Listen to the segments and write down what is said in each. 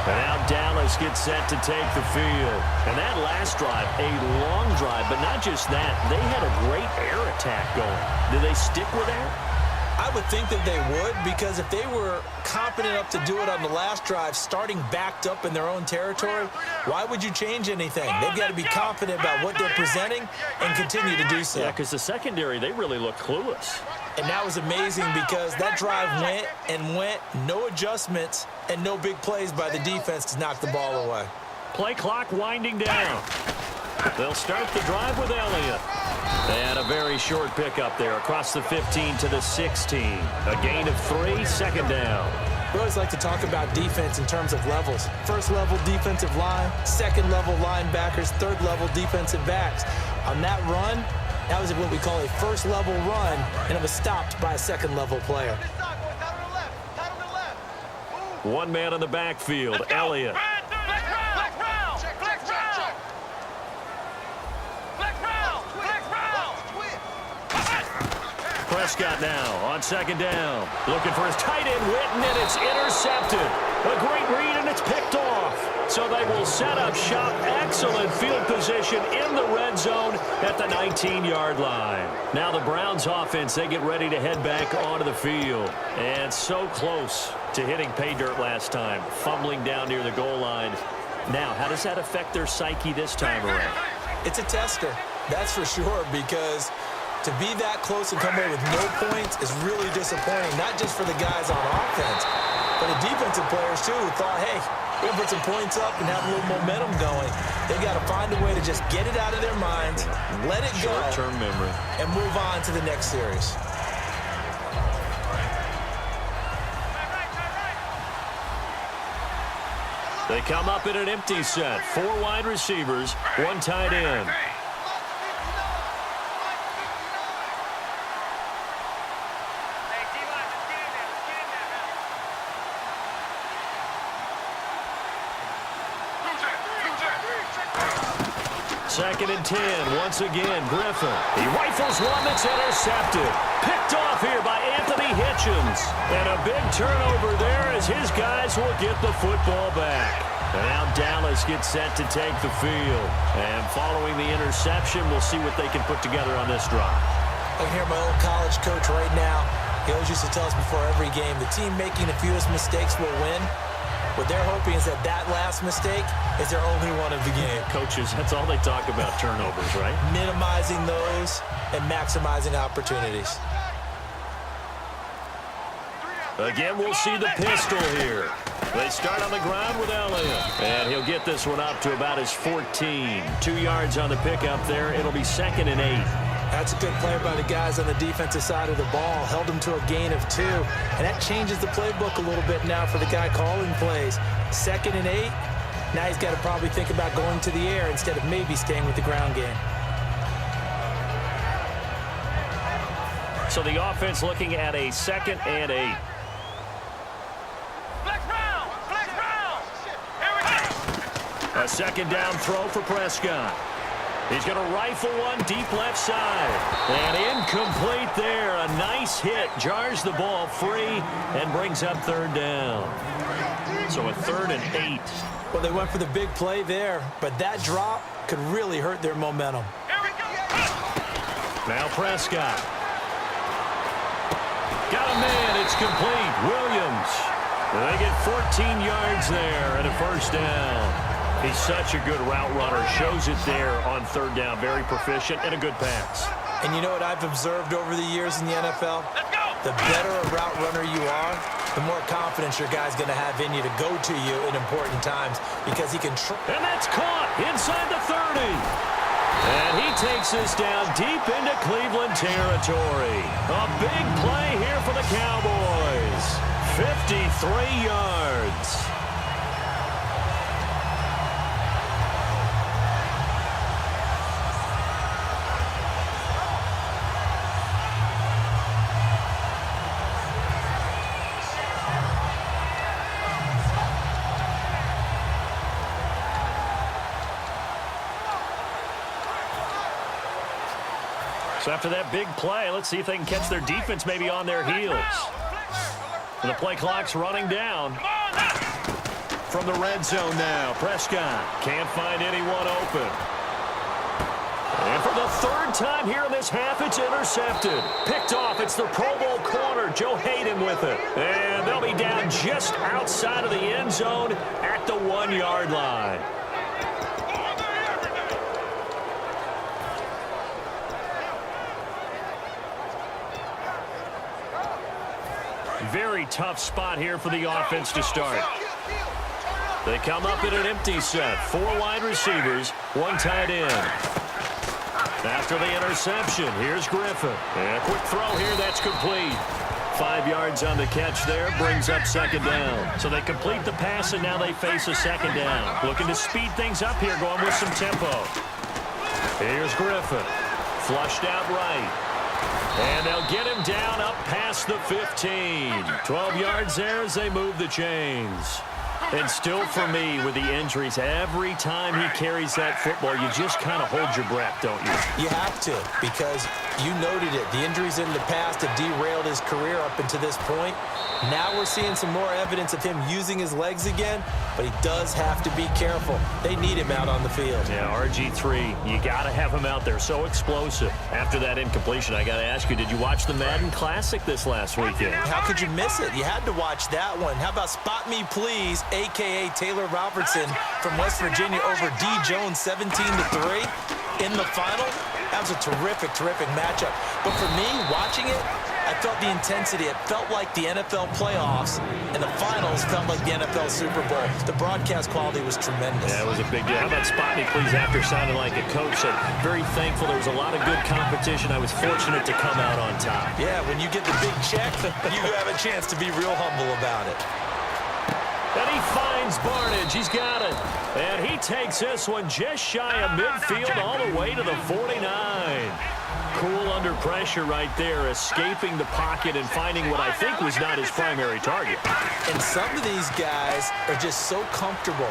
And now Dallas gets set to take the field. And that last drive, a long drive, but not just that. They had a great air attack going. Do they stick with that? I would think that they would, because if they were confident enough to do it on the last drive, starting backed up in their own territory, why would you change anything? They've got to be confident about what they're presenting and continue to do so. Yeah, because the secondary, they really look clueless. And that was amazing because that drive went and went, no adjustments, and no big plays by the defense to knock the ball away. Play clock winding down. They'll start the drive with Elliott. They had a very short pickup there across the 15 to the 16. A gain of 3, second down. We always like to talk about defense in terms of levels. First level defensive line, second level linebackers, third level defensive backs. On that run, that was what we call a first level run, and it was stopped by a second level player. One man in the backfield, Elliott. Prescott now on second down. Looking for his tight end, Witten, and it's intercepted. A great read, and it's picked off. So they will set up shop. Excellent field position in the red zone at the 19-yard line. Now the Browns offense, they get ready to head back onto the field. And so close to hitting pay dirt last time, fumbling down near the goal line. Now, how does that affect their psyche this time around? It's a tester, that's for sure, because to be that close and come away with no points is really disappointing, not just for the guys on offense, but the defensive players, too, who thought, hey, we'll put some points up and have a little momentum going. They've got to find a way to just get it out of their minds, let it go, short-term memory, and move on to the next series. They come up in an empty set. 4 wide receivers, 1 tight end. Second and 10, once again, Griffin. He rifles one that's intercepted. Picked off here by Anthony Hitchens. And a big turnover there as his guys will get the football back. And now Dallas gets set to take the field. And following the interception, we'll see what they can put together on this drive. I can hear my old college coach right now. He always used to tell us before every game, the team making the fewest mistakes will win. What they're hoping is that that last mistake is their only one of the game. Coaches, that's all they talk about, turnovers, right? Minimizing those and maximizing opportunities. Again, we'll see the pistol here. They start on the ground with Elliott. And he'll get this one up to about his 14. 2 yards on the pickup there. It'll be second and 8. That's a good play by the guys on the defensive side of the ball. Held them to a gain of 2. And that changes the playbook a little bit now for the guy calling plays. Second and 8. Now he's got to probably think about going to the air instead of maybe staying with the ground game. So the offense looking at a second and 8. A second down throw for Prescott. He's going to rifle one deep left side. And incomplete there. A nice hit. Jars the ball free and brings up third down. So a 3rd and 8. Well, they went for the big play there, but that drop could really hurt their momentum. Now Prescott. Got a man. It's complete. Williams. They get 14 yards there and a first down. He's such a good route runner. Shows it there on third down. Very proficient and a good pass. And you know what I've observed over the years in the NFL? The better a route runner you are, the more confidence your guy's going to have in you to go to you in important times because he can... And that's caught inside the 30. And he takes this down deep into Cleveland territory. A big play here for the Cowboys. 53 yards. So after that big play, let's see if they can catch their defense maybe on their heels. And the play clock's running down. From from the red zone now. Prescott can't find anyone open. And for the third time here in this half, it's intercepted. Picked off. It's the Pro Bowl corner, Joe Hayden, with it. And they'll be down just outside of the end zone at the 1-yard line. Very tough spot here for the offense to start. They come up in an empty set. 4 wide receivers, 1 tight end. After the interception, here's Griffin. And a quick throw here, that's complete. 5 yards on the catch there, brings up second down. So they complete the pass, and now they face a second down. Looking to speed things up here, going with some tempo. Here's Griffin. Flushed out right. And they'll get him down up past the 15. 12 yards there as they move the chains. And still for me, with the injuries, every time he carries that football, you just kind of hold your breath, don't you? You have to, because you noted it. The injuries in the past have derailed his career up until this point. Now we're seeing some more evidence of him using his legs again, but he does have to be careful. They need him out on the field. Yeah, RG3, you got to have him out there. So explosive. After that incompletion, I got to ask you, did you watch the Madden Classic this last weekend? How could you miss it? You had to watch that one. How about Spot Me Please, a.k.a. Taylor Robertson from West Virginia over D. Jones, 17-3 in the final? That was a terrific, terrific matchup. But for me, watching it, I felt the intensity. It felt like the NFL playoffs, and the finals felt like the NFL Super Bowl. The broadcast quality was tremendous. Yeah, it was a big deal. How about Spot Me Please after sounding like a coach? Said, very thankful. There was a lot of good competition. I was fortunate to come out on top. Yeah, when you get the big check, you have a chance to be real humble about it. And he finds Barnage. He's got it. And he takes this one just shy of midfield all the way to the 49. Cool under pressure right there, escaping the pocket and finding what I think was not his primary target. And some of these guys are just so comfortable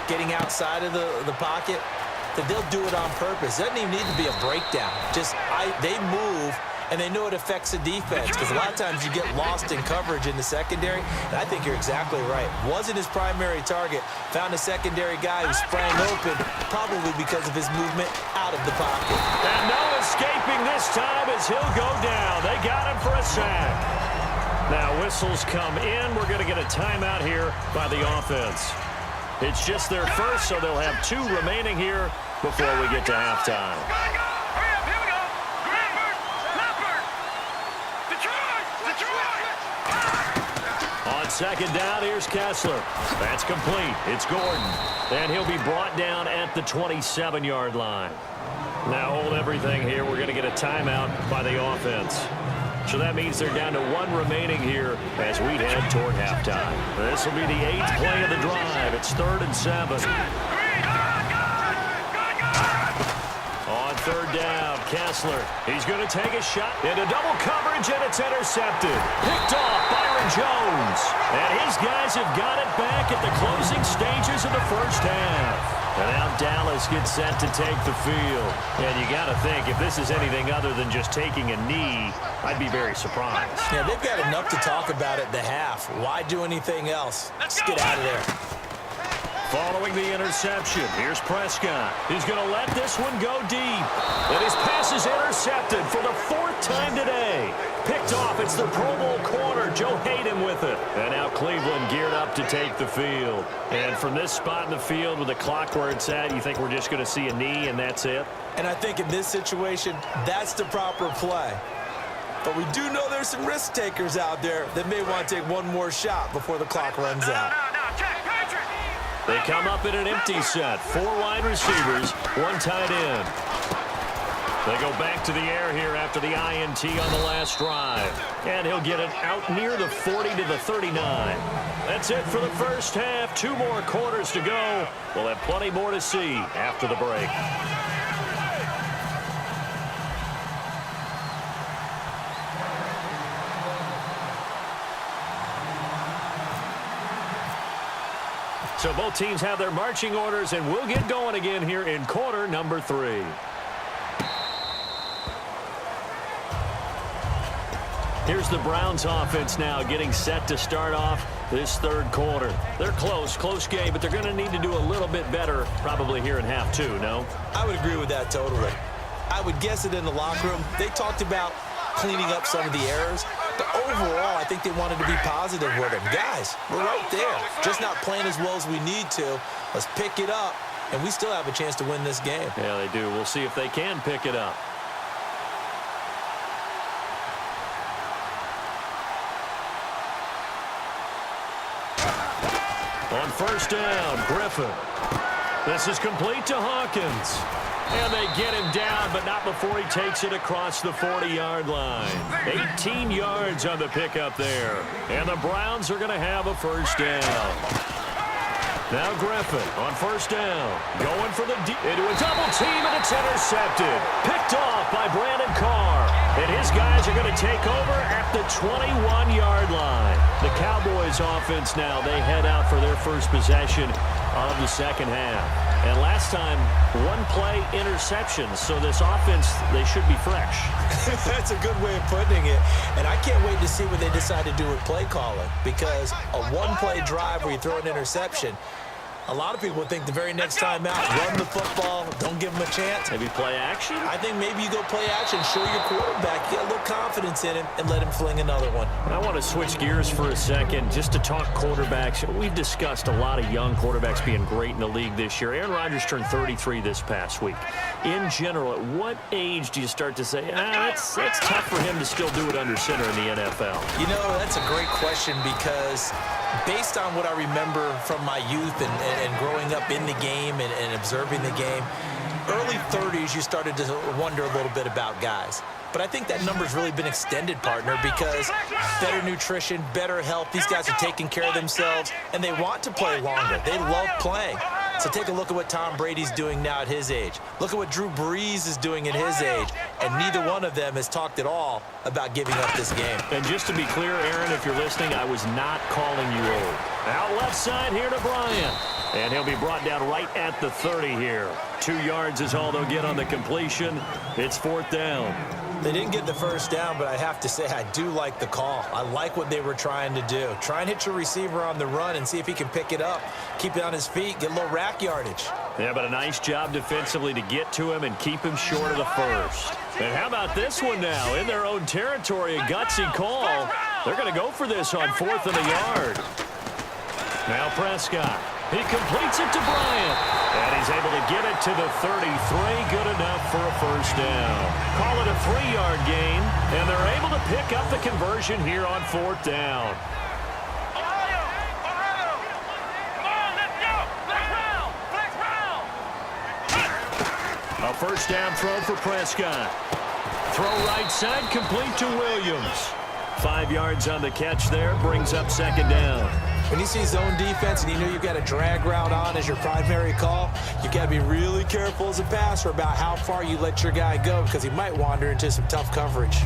getting outside of the pocket that they'll do it on purpose. It doesn't even need to be a breakdown. They move, and they know it affects the defense, because a lot of times you get lost in coverage in the secondary, and I think you're exactly right. Wasn't his primary target. Found a secondary guy who sprang open, probably because of his movement out of the pocket. And no escaping this time as he'll go down. They got him for a sack. Now whistles come in. We're going to get a timeout here by the offense. It's just their first, so they'll have 2 remaining here before we get to halftime. On second down, here's Kessler. That's complete. It's Gordon. And he'll be brought down at the 27-yard line. Now hold everything here. We're going to get a timeout by the offense. So that means they're down to 1 remaining here as we head toward halftime. This will be the 8th play of the drive. It's 3rd and 7. On 3rd down, Kessler. He's going to take a shot into double coverage, and it's intercepted. Picked off Byron Jones. And his guys have got it back at the closing stages of the first half. And now Dallas gets set to take the field. And you got to think, if this is anything other than just taking a knee, I'd be very surprised. Yeah, they've got enough to talk about at the half. Why do anything else? Just get out of there. Following the interception, here's Prescott. He's going to let this one go deep. And his pass is intercepted for the 4th time today. Picked off. It's the Pro Bowl corner, Joe Hayden, with it. And now Cleveland geared up to take the field. And from this spot in the field with the clock where it's at, you think we're just going to see a knee and that's it? And I think in this situation, that's the proper play. But we do know there's some risk takers out there that may want to take one more shot before the clock runs out. They come up in an empty set. 4 wide receivers, 1 tight end. They go back to the air here after the INT on the last drive. And he'll get it out near the 40 to the 39. That's it for the first half. 2 more quarters to go. We'll have plenty more to see after the break. So both teams have their marching orders, and we'll get going again here in quarter number 3. Here's the Browns offense now getting set to start off this third quarter. They're close game, but they're going to need to do a little bit better probably here in half two, no? I would agree with that totally. I would guess it in the locker room. They talked about cleaning up some of the errors, but overall, I think they wanted to be positive with them. Guys, we're right there. Just not playing as well as we need to. Let's pick it up, and we still have a chance to win this game. Yeah, they do. We'll see if they can pick it up. On first down, Griffin. This is complete to Hawkins. And they get him down, but not before he takes it across the 40-yard line. 18 yards on the pickup there. And the Browns are going to have a first down. Now Griffin on first down. Going for the deep. Into a double team, and it's intercepted. Picked off by Brandon Carr. And his guys are going to take over at the 21-yard line. The Cowboys offense now, they head out for their first possession of the second half. And last time, one-play interceptions. So this offense, they should be fresh. That's a good way of putting it. And I can't wait to see what they decide to do with play calling. Because a one-play drive where you throw an interception, a lot of people think the very next time out, run the football, don't give them a chance. Maybe play action? I think maybe you go play action, show your quarterback, get a little confidence in him, and let him fling another one. I want to switch gears for a second just to talk quarterbacks. We've discussed a lot of young quarterbacks being great in the league this year. Aaron Rodgers turned 33 this past week. In general, at what age do you start to say, that's tough for him to still do it under center in the NFL? You know, that's a great question because based on what I remember from my youth and growing up in the game and observing the game, early 30s you started to wonder a little bit about guys. But I think that number's really been extended, partner, because better nutrition, better health, these guys are taking care of themselves, and they want to play longer. They love playing. So take a look at what Tom Brady's doing now at his age. Look at what Drew Brees is doing at his age. And neither one of them has talked at all about giving up this game. And just to be clear, Aaron, if you're listening, I was not calling you old. Out left side here to Bryant. And he'll be brought down right at the 30 here. 2 yards is all they'll get on the completion. It's fourth down. They didn't get the first down, but I have to say I do like the call. I like what they were trying to do. Try and hit your receiver on the run and see if he can pick it up. Keep it on his feet, get a little rack yardage. Yeah, but a nice job defensively to get to him and keep him short of the first. And how about this one now? In their own territory, a gutsy call. They're going to go for this on 4th and a yard. Now Prescott. He completes it to Bryant. And he's able to get it to the 33. Good enough for a first down. Call it a 3-yard gain. And they're able to pick up the conversion here on 4th down. A first down throw for Prescott. Throw right side, complete to Williams. 5 yards on the catch there, brings up second down. When you see zone defense and you know you've got a drag route on as your primary call, you've got to be really careful as a passer about how far you let your guy go because he might wander into some tough coverage.